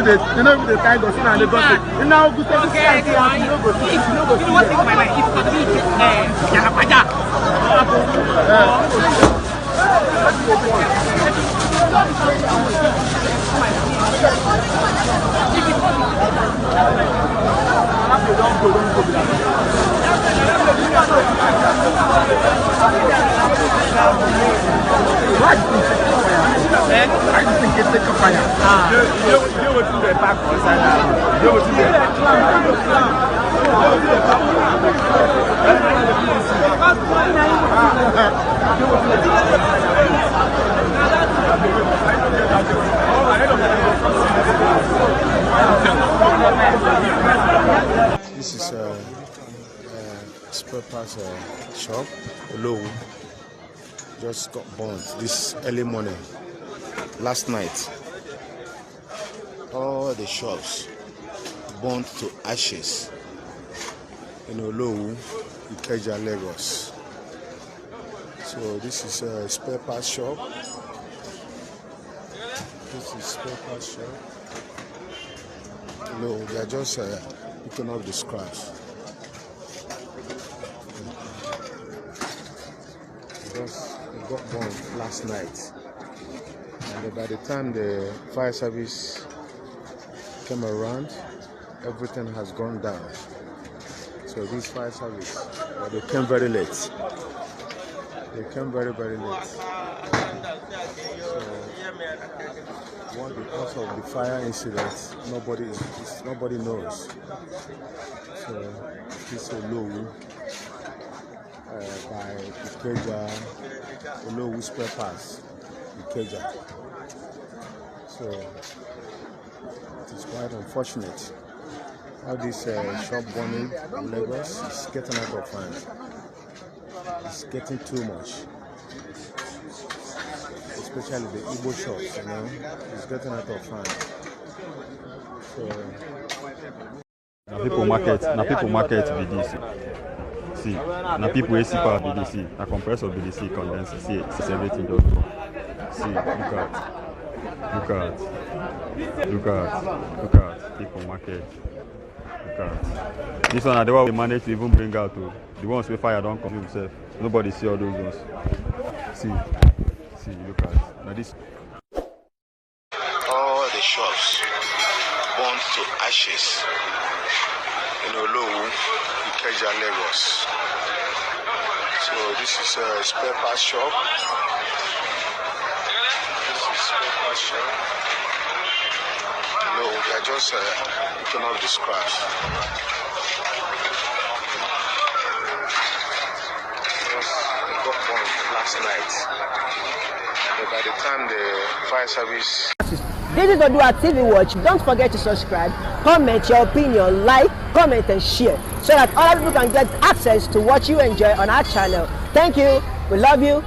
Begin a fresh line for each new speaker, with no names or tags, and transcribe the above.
the time goes in and they don't. You know, good thing. Okay, you know what thing my life is going to be? I just think it's a fire. You will do the back on side. You will do the This is a spare parts shop. Olowu just got burned this early morning. Last night, all the shops burned to ashes in Olowu, Ikeja, Lagos. So this is a spare parts shop. This is spare parts shop. No, they are just picking up the scraps. It got burned last night. And by the time the fire service came around, everything has gone down. So this fire service, they came very late. They came very, very late. So what the cause of the fire incident, nobody knows. So this is Olowu by Ikeja, Olowu spare parts, Ikeja. So it is quite unfortunate how this shop burning in Lagos is getting out of hand. It's getting too much, especially the Igbo shops. You know, it's getting out of hand. So
na people market BDC. See, na people see power BDC. Na compressor BDC condenser. See, it's everything just go. See, look at people market. Look at this one. The one we manage to even bring out to the ones where fire don't consume himself. Nobody see all those ones. See, look at now this.
All the shops burned to ashes in Olowu, Ikeja, Lagos. So this is a spare parts shop. No, they are just picking up the scraps. It got burned last night. But by the time the fire service.
This is ODUA TV Watch. Don't forget to subscribe, comment your opinion, like, comment and share so that other people can get access to what you enjoy on our channel. Thank you. We love you.